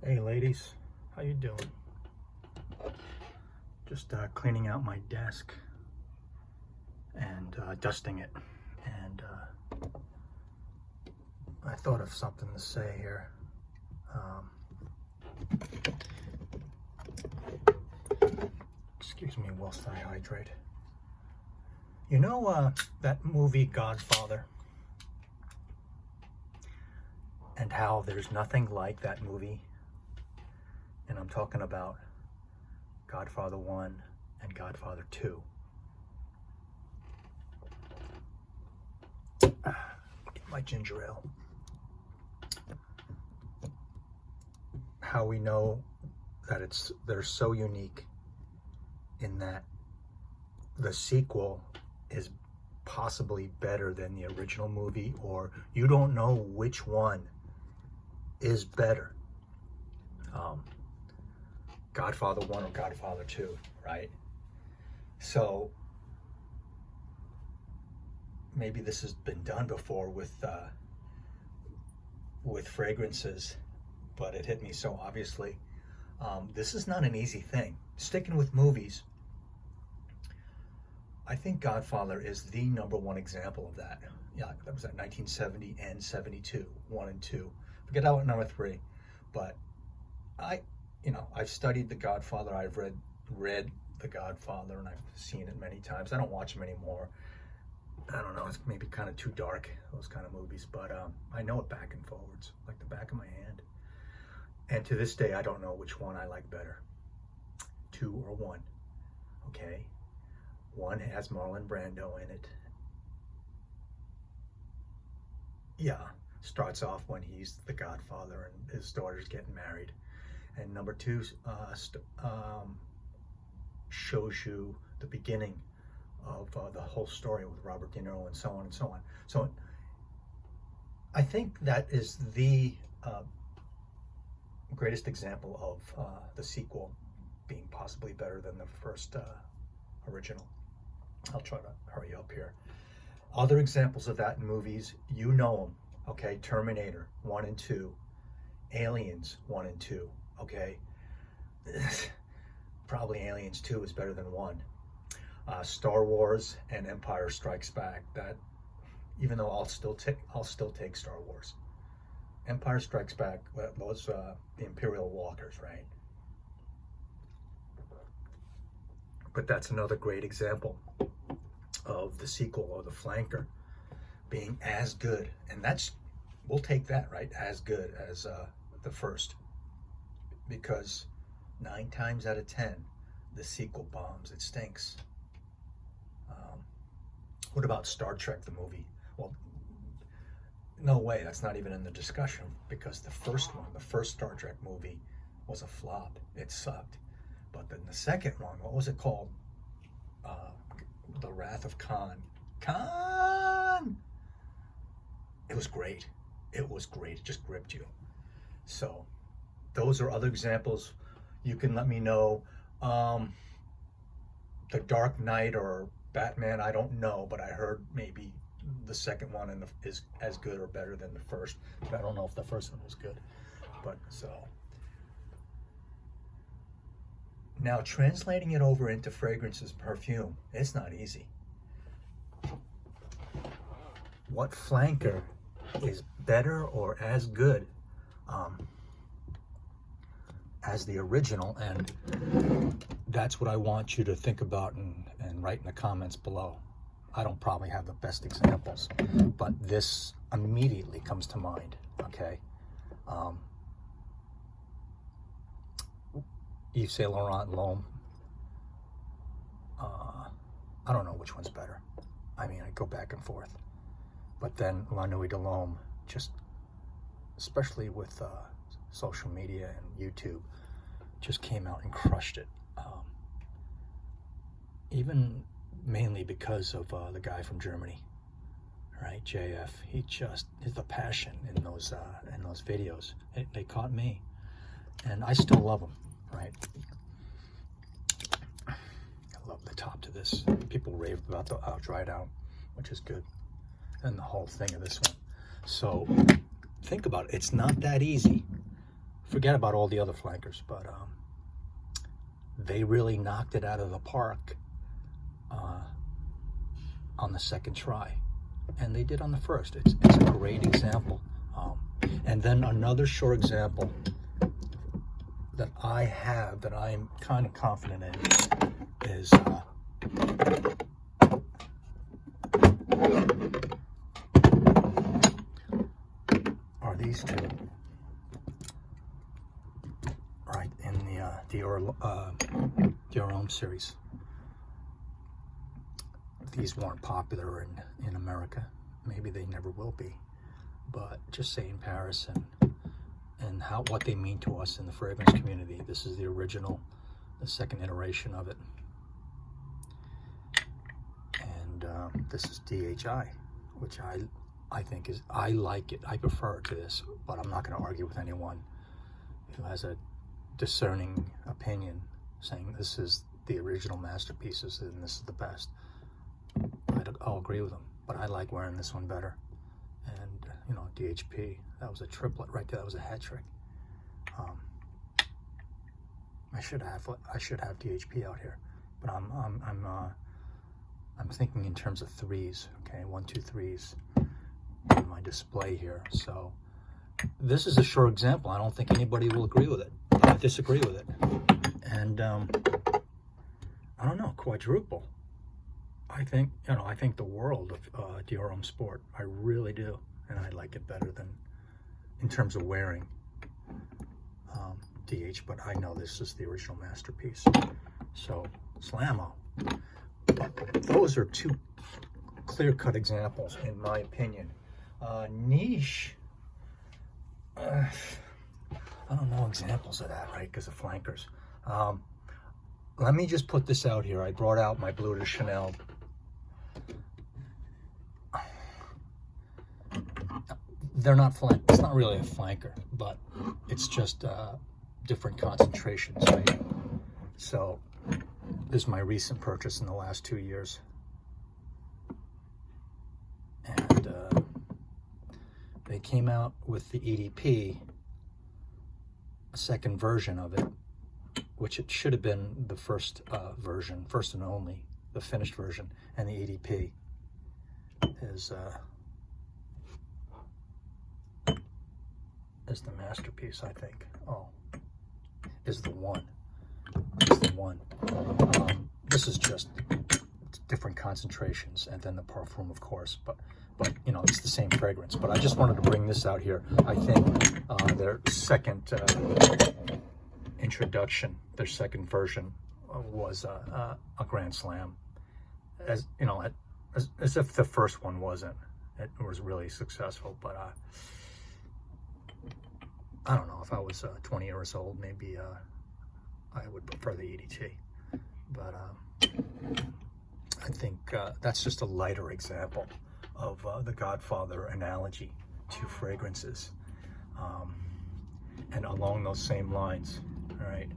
Hey ladies, how you doing? Just cleaning out my desk and dusting it, and I thought of something to say here. Excuse me whilst I hydrate. You know that movie Godfather, and how there's nothing like that movie? And I'm talking about Godfather 1 and Godfather 2. Get my ginger ale. How we know that they're so unique in that the sequel is possibly better than the original movie, or you don't know which one is better. Godfather 1 or Godfather 2, right? So maybe this has been done before with fragrances, but it hit me so obviously. This is not an easy thing. Sticking with movies, I think Godfather is the #1 example of that. Yeah, that was at 1970 and 72, 1 and 2. Forget out number 3, but I've studied The Godfather. I've read The Godfather, and I've seen it many times. I don't watch them anymore. I don't know, it's maybe kind of too dark, those kind of movies, but I know it back and forwards, like the back of my hand. And to this day, I don't know which one I like better, 2 or 1, okay? 1 has Marlon Brando in it. Yeah, starts off when he's the Godfather and his daughter's getting married. And number 2 shows you the beginning of the whole story with Robert De Niro and so on and so on. So I think that is the greatest example of the sequel being possibly better than the first original. I'll try to hurry up here. Other examples of that in movies, you know them, okay? Terminator 1 and 2, Aliens 1 and 2. Okay, probably Aliens 2 is better than 1. Star Wars and Empire Strikes Back. That, even though I'll still take Star Wars. Empire Strikes Back was the Imperial Walkers, right? But that's another great example of the sequel or the flanker being as good, and we'll take that, right? As good as the first. Because 9 times out of 10, the sequel bombs. It stinks. What about Star Trek, the movie? Well, no way. That's not even in the discussion, because the first Star Trek movie, was a flop. It sucked. But then the second one, what was it called? The Wrath of Khan. Khan! It was great. It was great. It just gripped you. So those are other examples. You can let me know. The Dark Knight or Batman, I don't know, but I heard maybe the second one is as good or better than the first. But I don't know if the first one was good. But so now translating it over into fragrances, perfume, it's not easy. What flanker is better or as good as the original? And that's what I want you to think about and write in the comments below. I don't probably have the best examples, but this immediately comes to mind, okay? Yves Saint Laurent, L'Homme. I don't know which one's better. I mean, I go back and forth. But then La Nuit de l'Homme, just especially with social media and YouTube, just came out and crushed it. Even mainly because of the guy from Germany, right, JF. He just, the passion in those videos, they caught me, and I still love them, right? I love the top to this. People rave about the dry down, which is good, and the whole thing of this one. So think about it. It's not that easy Forget about all the other flankers, but they really knocked it out of the park on the second try, and they did on the first. It's a great example. And then another short example that I have that I'm kind of confident in is are these two right in the Dior series. These weren't popular in America. Maybe they never will be. But just say in Paris and what they mean to us in the fragrance community. This is the original, the second iteration of it. And this is DHI, which I think is, I like it. I prefer it to this, but I'm not going to argue with anyone who has a discerning opinion saying this is the original masterpieces and this is the best. I'll agree with them, but I like wearing this one better. And you know, DHP, that was a triplet right there. That was a hat trick. I should have DHP out here, but I'm thinking in terms of threes. Okay, 1, 2, 3s in my display here. So this is a short example. I don't think anybody will agree with it. Disagree with it. And I don't know, quadruple. I think the world of Dior Homme Sport. I really do, and I like it better than in terms of wearing DH. But I know this is the original masterpiece. So Slamo. Those are two clear-cut examples, in my opinion. Niche. I don't know examples of that, right? Because of flankers. Let me just put this out here. I brought out my Bleu de Chanel. They're not flank. It's not really a flanker, but it's just different concentrations, right? So this is my recent purchase in the last 2 years, and they came out with the EDP, a second version of it, which it should have been the first version, first and only, the finished version, and the EDP is the masterpiece, I think. Oh, is the one. Is the one. This is just different concentrations, and then the parfum, of course, but you know, it's the same fragrance. But I just wanted to bring this out here. I think their second introduction, their second version, was a grand slam. As you know, as if the first one wasn't. It was really successful, but I don't know, if I was 20 years old, maybe I would prefer the EDT. But I think that's just a lighter example of the Godfather analogy to fragrances. And along those same lines, all right,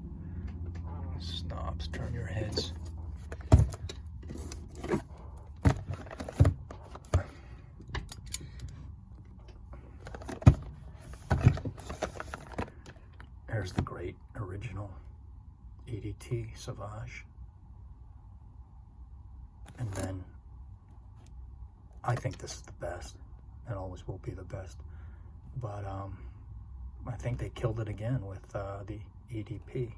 snobs, turn your heads. There's the great original EDT Sauvage. And then I think this is the best, and always will be the best. But I think they killed it again with the EDP.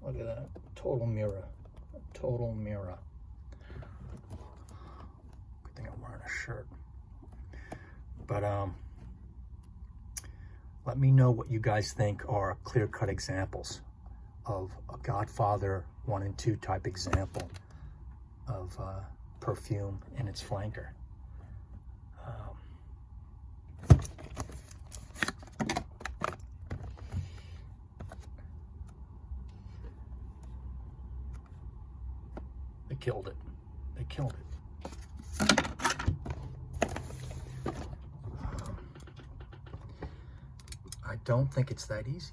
Look at that, total mirror, total mirror. Good thing I'm wearing a shirt. But let me know what you guys think are clear-cut examples of a Godfather 1 and 2 type example of perfume in its flanker. They killed it. They killed it. I don't think it's that easy,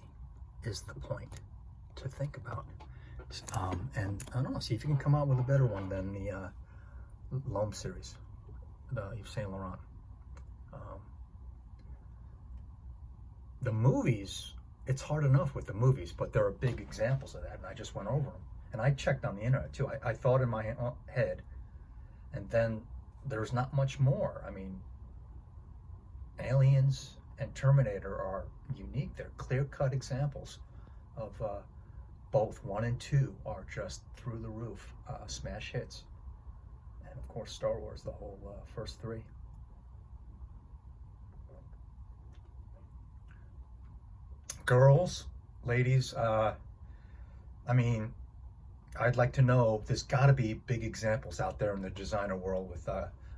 is the point to think about. And I don't know, see if you can come out with a better one than the L'Homme series, the Yves Saint Laurent. the movies, it's hard enough with the movies, but there are big examples of that, and I just went over them. And I checked on the internet too. I thought in my head, and then there's not much more. I mean, Aliens and Terminator are unique. They're clear-cut examples of both 1 and 2 are just through the roof smash hits. And of course, Star Wars, the whole first 3. Girls, ladies, I mean, I'd like to know, there's got to be big examples out there in the designer world with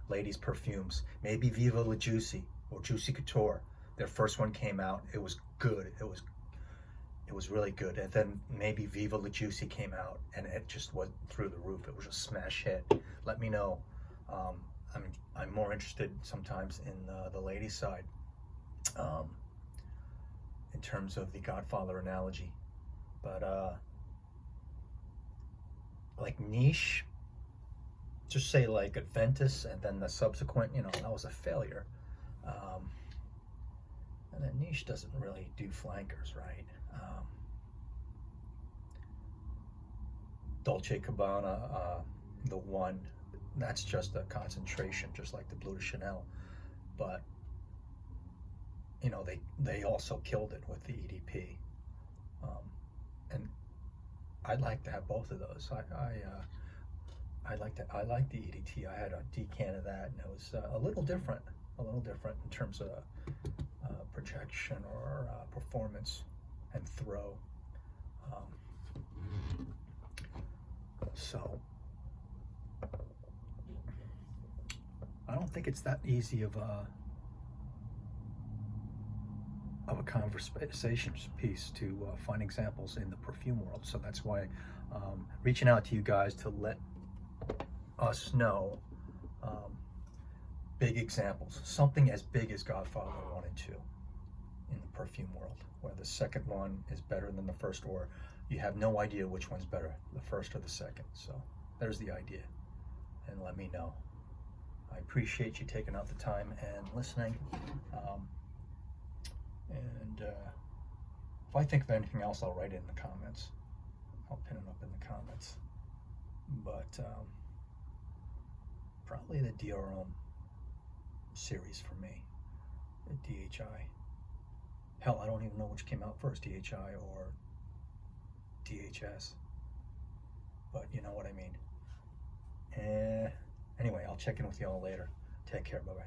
ladies' perfumes. Maybe Viva La Juicy or Juicy Couture. Their first one came out. It was good. It was really good. And then maybe Viva La Juicy came out, and it just went through the roof. It was a smash hit. Let me know. I'm more interested sometimes in the ladies' side in terms of the Godfather analogy. But like niche, just say like Adventus, and then the subsequent, that was a failure. And then niche doesn't really do flankers, right? Dolce & Gabbana, the one, that's just a concentration, just like the Bleu de Chanel. But they also killed it with the EDP, and I'd like to have both of those. I like the EDT. I had a decan of that, and it was a little different in terms of projection or performance and throw. So I don't think it's that easy of a conversation piece to find examples in the perfume world. So that's why reaching out to you guys to let us know big examples, something as big as Godfather 1 and 2 in the perfume world, where the second one is better than the first, or you have no idea which one's better, the first or the second. So there's the idea, and let me know. I appreciate you taking out the time and listening. And if I think of anything else, I'll write it in the comments. I'll pin it up in the comments. But probably the DRM series for me, the DHI. Hell, I don't even know which came out first, DHI or DHS. But you know what I mean. Anyway, I'll check in with y'all later. Take care. Bye-bye.